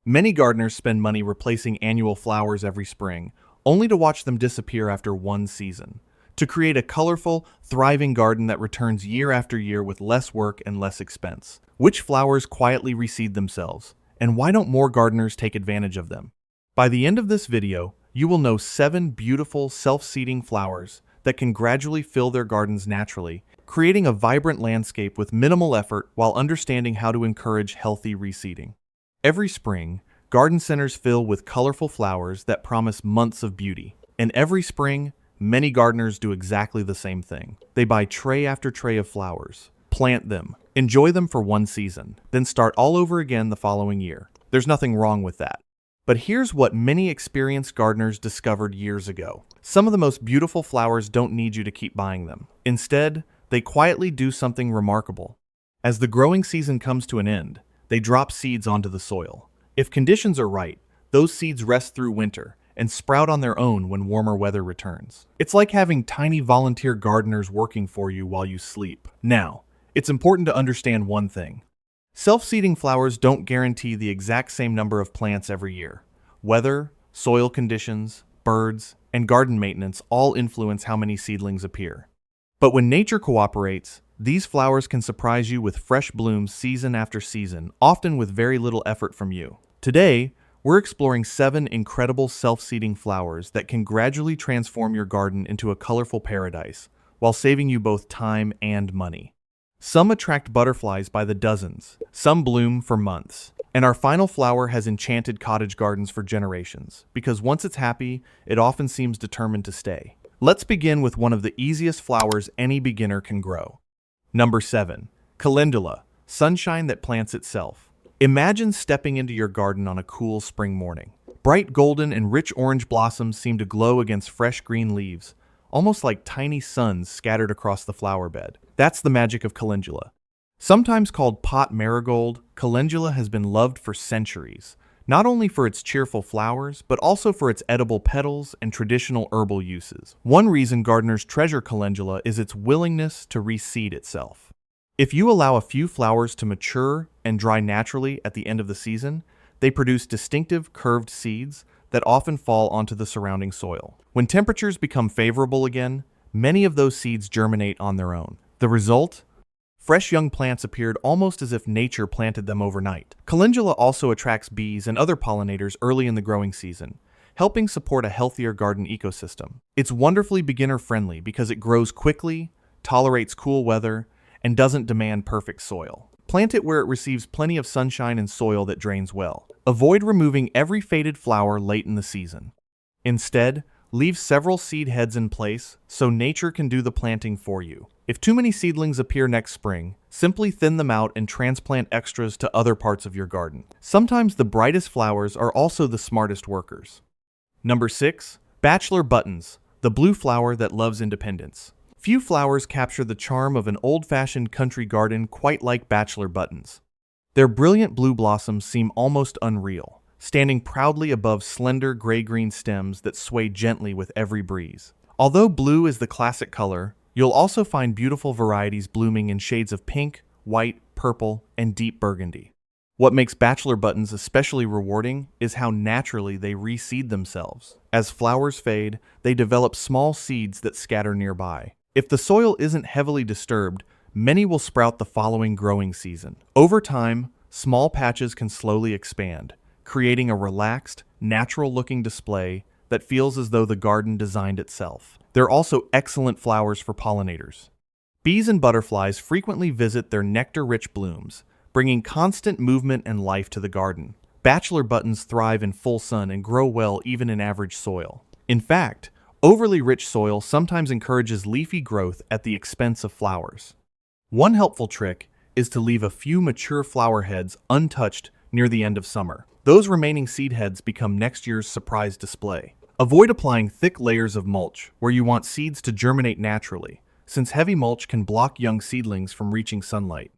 Many gardeners spend money replacing annual flowers every spring, only to watch them disappear after one season. To create a colorful, thriving garden that returns year after year with less work and less expense. Which flowers quietly reseed themselves? And why don't more gardeners take advantage of them? By the end of this video, you will know 7 beautiful self-seeding flowers that can gradually fill their gardens naturally, creating a vibrant landscape with minimal effort while understanding how to encourage healthy reseeding. Every spring, garden centers fill with colorful flowers that promise months of beauty. And every spring, many gardeners do exactly the same thing. They buy tray after tray of flowers, plant them, enjoy them for one season, then start all over again the following year. There's nothing wrong with that. But here's what many experienced gardeners discovered years ago. Some of the most beautiful flowers don't need you to keep buying them. Instead, they quietly do something remarkable. As the growing season comes to an end, they drop seeds onto the soil. If conditions are right, those seeds rest through winter and sprout on their own when warmer weather returns. It's like having tiny volunteer gardeners working for you while you sleep. Now, it's important to understand one thing. Self-seeding flowers don't guarantee the exact same number of plants every year. Weather, soil conditions, birds, and garden maintenance all influence how many seedlings appear. But when nature cooperates, these flowers can surprise you with fresh blooms season after season, often with very little effort from you. Today, we're exploring 7 incredible self-seeding flowers that can gradually transform your garden into a colorful paradise, while saving you both time and money. Some attract butterflies by the dozens, some bloom for months, and our final flower has enchanted cottage gardens for generations, because once it's happy, it often seems determined to stay. Let's begin with one of the easiest flowers any beginner can grow. Number 7. Calendula, sunshine that plants itself. Imagine stepping into your garden on a cool spring morning. Bright golden and rich orange blossoms seem to glow against fresh green leaves, almost like tiny suns scattered across the flower bed. That's the magic of calendula. Sometimes called pot marigold, calendula has been loved for centuries, not only for its cheerful flowers, but also for its edible petals and traditional herbal uses. One reason gardeners treasure calendula is its willingness to reseed itself. If you allow a few flowers to mature and dry naturally at the end of the season, they produce distinctive curved seeds that often fall onto the surrounding soil. When temperatures become favorable again, many of those seeds germinate on their own. The result? Fresh young plants appeared almost as if nature planted them overnight. Calendula also attracts bees and other pollinators early in the growing season, helping support a healthier garden ecosystem. It's wonderfully beginner-friendly because it grows quickly, tolerates cool weather, and doesn't demand perfect soil. Plant it where it receives plenty of sunshine and soil that drains well. Avoid removing every faded flower late in the season. Instead, leave several seed heads in place so nature can do the planting for you. If too many seedlings appear next spring, simply thin them out and transplant extras to other parts of your garden. Sometimes the brightest flowers are also the smartest workers. Number 6. Bachelor Buttons, the blue flower that loves independence. Few flowers capture the charm of an old-fashioned country garden quite like Bachelor Buttons. Their brilliant blue blossoms seem almost unreal, standing proudly above slender gray-green stems that sway gently with every breeze. Although blue is the classic color, you'll also find beautiful varieties blooming in shades of pink, white, purple, and deep burgundy. What makes Bachelor Buttons especially rewarding is how naturally they reseed themselves. As flowers fade, they develop small seeds that scatter nearby. If the soil isn't heavily disturbed, many will sprout the following growing season. Over time, small patches can slowly expand, creating a relaxed, natural-looking display that feels as though the garden designed itself. They're also excellent flowers for pollinators. Bees and butterflies frequently visit their nectar-rich blooms, bringing constant movement and life to the garden. Bachelor Buttons thrive in full sun and grow well even in average soil. In fact, overly rich soil sometimes encourages leafy growth at the expense of flowers. One helpful trick is to leave a few mature flower heads untouched near the end of summer. Those remaining seed heads become next year's surprise display. Avoid applying thick layers of mulch where you want seeds to germinate naturally, since heavy mulch can block young seedlings from reaching sunlight.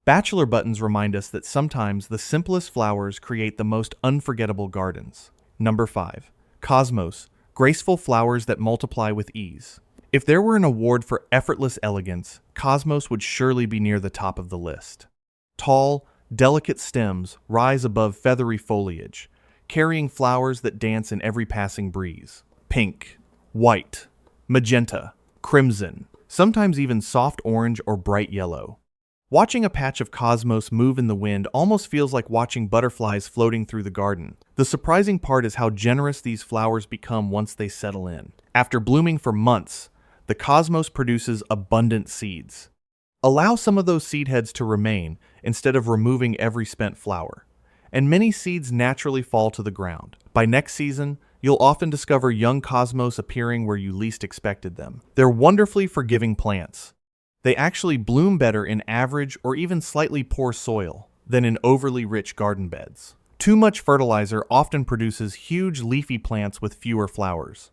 Bachelor Buttons remind us that sometimes the simplest flowers create the most unforgettable gardens. Number 5. Cosmos, graceful flowers that multiply with ease. If there were an award for effortless elegance, Cosmos would surely be near the top of the list. Tall, delicate stems rise above feathery foliage, carrying flowers that dance in every passing breeze. Pink, white, magenta, crimson, sometimes even soft orange or bright yellow. Watching a patch of cosmos move in the wind almost feels like watching butterflies floating through the garden. The surprising part is how generous these flowers become once they settle in. After blooming for months, the cosmos produces abundant seeds. Allow some of those seed heads to remain instead of removing every spent flower, and many seeds naturally fall to the ground. By next season, you'll often discover young cosmos appearing where you least expected them. They're wonderfully forgiving plants. They actually bloom better in average or even slightly poor soil than in overly rich garden beds. Too much fertilizer often produces huge leafy plants with fewer flowers.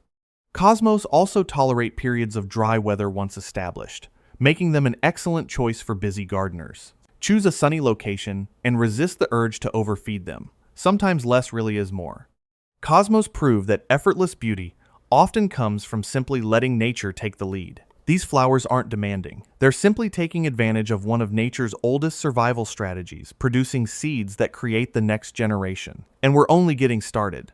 Cosmos also tolerate periods of dry weather once established, making them an excellent choice for busy gardeners. Choose a sunny location and resist the urge to overfeed them. Sometimes less really is more. Cosmos prove that effortless beauty often comes from simply letting nature take the lead. These flowers aren't demanding. They're simply taking advantage of one of nature's oldest survival strategies, producing seeds that create the next generation. And we're only getting started.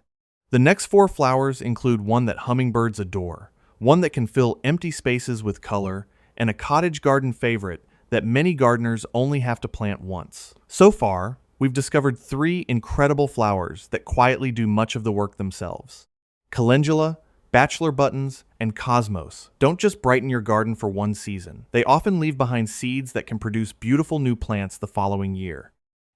The next 4 flowers include one that hummingbirds adore, one that can fill empty spaces with color, and a cottage garden favorite that many gardeners only have to plant once. So far, we've discovered 3 incredible flowers that quietly do much of the work themselves. Calendula, Bachelor Buttons, and Cosmos don't just brighten your garden for one season. They often leave behind seeds that can produce beautiful new plants the following year.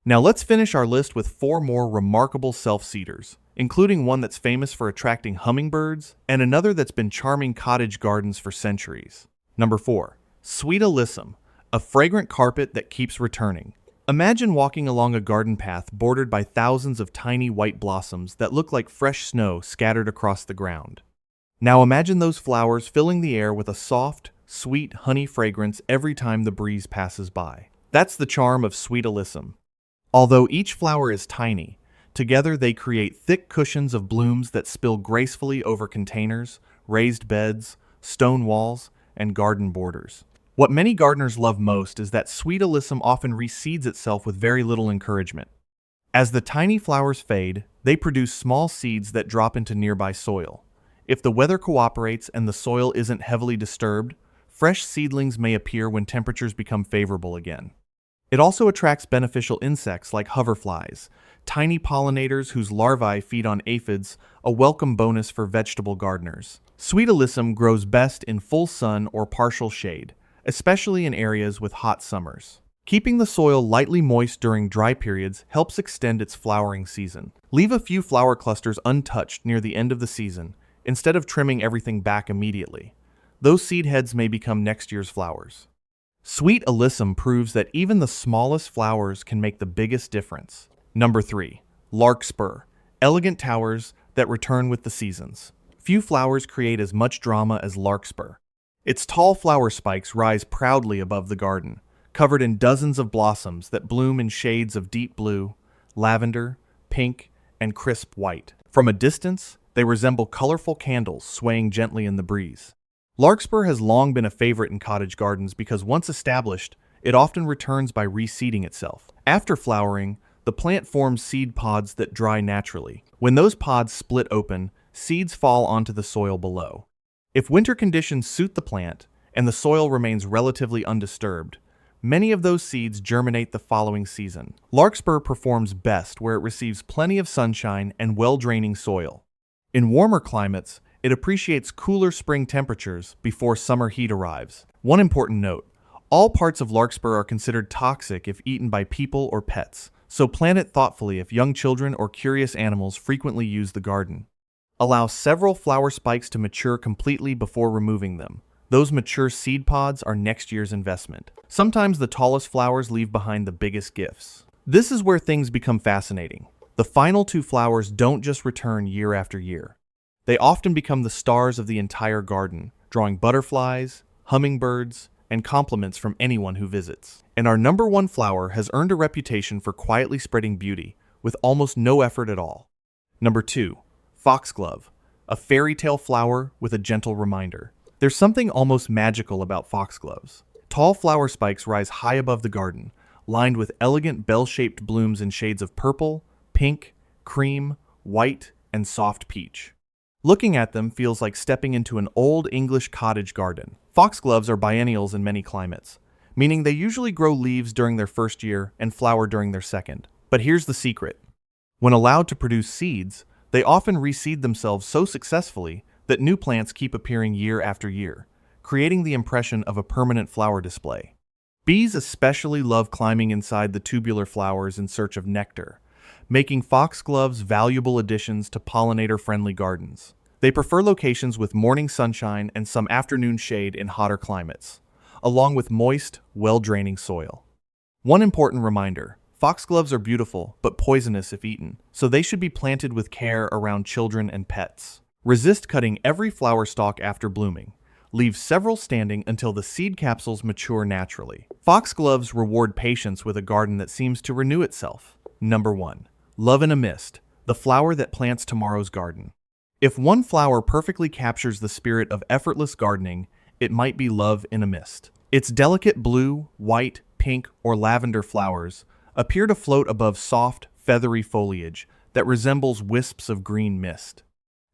Now let's finish our list with 4 more remarkable self-seeders, including one that's famous for attracting hummingbirds and another that's been charming cottage gardens for centuries. Number 4. Sweet Alyssum, a fragrant carpet that keeps returning. Imagine walking along a garden path bordered by thousands of tiny white blossoms that look like fresh snow scattered across the ground. Now imagine those flowers filling the air with a soft, sweet honey fragrance every time the breeze passes by. That's the charm of Sweet Alyssum. Although each flower is tiny, together they create thick cushions of blooms that spill gracefully over containers, raised beds, stone walls, and garden borders. What many gardeners love most is that Sweet Alyssum often reseeds itself with very little encouragement. As the tiny flowers fade, they produce small seeds that drop into nearby soil. If the weather cooperates and the soil isn't heavily disturbed, fresh seedlings may appear when temperatures become favorable again. It also attracts beneficial insects like hoverflies, tiny pollinators whose larvae feed on aphids, a welcome bonus for vegetable gardeners. Sweet Alyssum grows best in full sun or partial shade, especially in areas with hot summers. Keeping the soil lightly moist during dry periods helps extend its flowering season. Leave a few flower clusters untouched near the end of the season, instead of trimming everything back immediately. Those seed heads may become next year's flowers. Sweet Alyssum proves that even the smallest flowers can make the biggest difference. Number 3. Larkspur, elegant towers that return with the seasons. Few flowers create as much drama as Larkspur. Its tall flower spikes rise proudly above the garden, covered in dozens of blossoms that bloom in shades of deep blue, lavender, pink, and crisp white. From a distance, they resemble colorful candles swaying gently in the breeze. Larkspur has long been a favorite in cottage gardens because once established, it often returns by reseeding itself. After flowering, the plant forms seed pods that dry naturally. When those pods split open, seeds fall onto the soil below. If winter conditions suit the plant, and the soil remains relatively undisturbed, many of those seeds germinate the following season. Larkspur performs best where it receives plenty of sunshine and well-draining soil. In warmer climates, it appreciates cooler spring temperatures before summer heat arrives. One important note: all parts of Larkspur are considered toxic if eaten by people or pets, so plant it thoughtfully if young children or curious animals frequently use the garden. Allow several flower spikes to mature completely before removing them. Those mature seed pods are next year's investment. Sometimes the tallest flowers leave behind the biggest gifts. This is where things become fascinating. The final 2 flowers don't just return year after year. They often become the stars of the entire garden, drawing butterflies, hummingbirds, and compliments from anyone who visits. And our number 1 flower has earned a reputation for quietly spreading beauty, with almost no effort at all. Number 2. Foxglove, a fairy tale flower with a gentle reminder. There's something almost magical about foxgloves. Tall flower spikes rise high above the garden, lined with elegant bell-shaped blooms in shades of purple, pink, cream, white, and soft peach. Looking at them feels like stepping into an old English cottage garden. Foxgloves are biennials in many climates, meaning they usually grow leaves during their first year and flower during their second. But here's the secret. When allowed to produce seeds, they often reseed themselves so successfully that new plants keep appearing year after year, creating the impression of a permanent flower display. Bees especially love climbing inside the tubular flowers in search of nectar, making foxgloves valuable additions to pollinator-friendly gardens. They prefer locations with morning sunshine and some afternoon shade in hotter climates, along with moist, well-draining soil. One important reminder: foxgloves are beautiful but poisonous if eaten, so they should be planted with care around children and pets. Resist cutting every flower stalk after blooming. Leave several standing until the seed capsules mature naturally. Foxgloves reward patience with a garden that seems to renew itself. Number 1. Love in a Mist, the flower that plants tomorrow's garden. If one flower perfectly captures the spirit of effortless gardening, it might be love in a mist. Its delicate blue, white, pink, or lavender flowers appear to float above soft, feathery foliage that resembles wisps of green mist.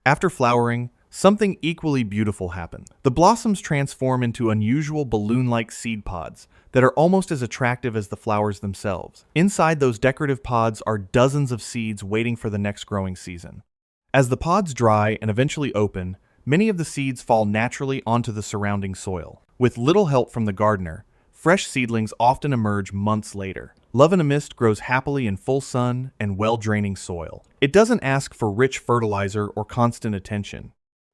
After flowering, something equally beautiful happens. The blossoms transform into unusual balloon-like seed pods that are almost as attractive as the flowers themselves. Inside those decorative pods are dozens of seeds waiting for the next growing season. As the pods dry and eventually open, many of the seeds fall naturally onto the surrounding soil. With little help from the gardener, fresh seedlings often emerge months later. Love in a Mist grows happily in full sun and well-draining soil. It doesn't ask for rich fertilizer or constant attention.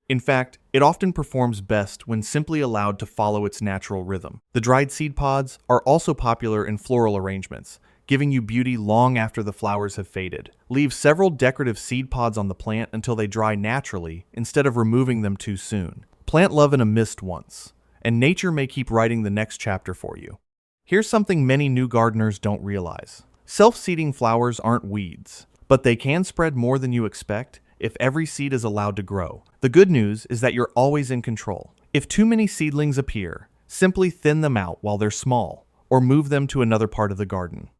In fact, it often performs best when simply allowed to follow its natural rhythm. The dried seed pods are also popular in floral arrangements, giving you beauty long after the flowers have faded. Leave several decorative seed pods on the plant until they dry naturally instead of removing them too soon. Plant Love in a Mist once, and nature may keep writing the next chapter for you. Here's something many new gardeners don't realize. Self-seeding flowers aren't weeds, but they can spread more than you expect if every seed is allowed to grow. The good news is that you're always in control. If too many seedlings appear, simply thin them out while they're small, or move them to another part of the garden.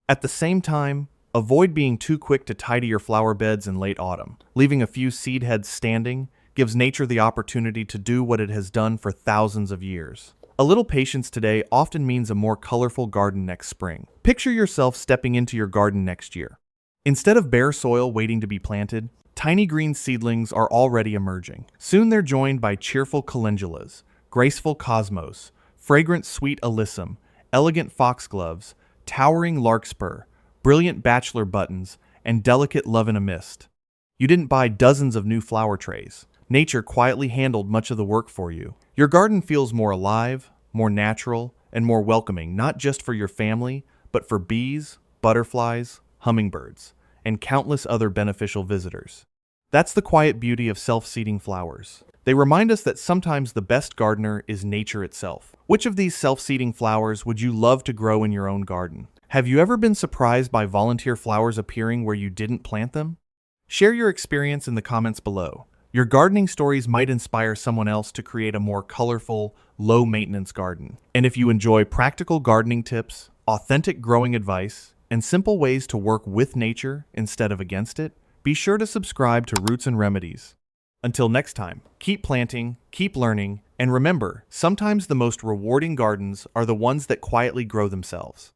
At the same time, avoid being too quick to tidy your flower beds in late autumn. Leaving a few seed heads standing gives nature the opportunity to do what it has done for thousands of years. A little patience today often means a more colorful garden next spring. Picture yourself stepping into your garden next year. Instead of bare soil waiting to be planted, tiny green seedlings are already emerging. Soon they're joined by cheerful calendulas, graceful cosmos, fragrant sweet alyssum, elegant foxgloves, towering larkspur, brilliant bachelor buttons, and delicate Love in a Mist. You didn't buy dozens of new flower trays. Nature quietly handled much of the work for you. Your garden feels more alive, more natural, and more welcoming, not just for your family, but for bees, butterflies, hummingbirds, and countless other beneficial visitors. That's the quiet beauty of self-seeding flowers. They remind us that sometimes the best gardener is nature itself. Which of these self-seeding flowers would you love to grow in your own garden? Have you ever been surprised by volunteer flowers appearing where you didn't plant them? Share your experience in the comments below. Your gardening stories might inspire someone else to create a more colorful, low-maintenance garden. And if you enjoy practical gardening tips, authentic growing advice, and simple ways to work with nature instead of against it, be sure to subscribe to Roots and Remedies. Until next time, keep planting, keep learning, and remember, sometimes the most rewarding gardens are the ones that quietly grow themselves.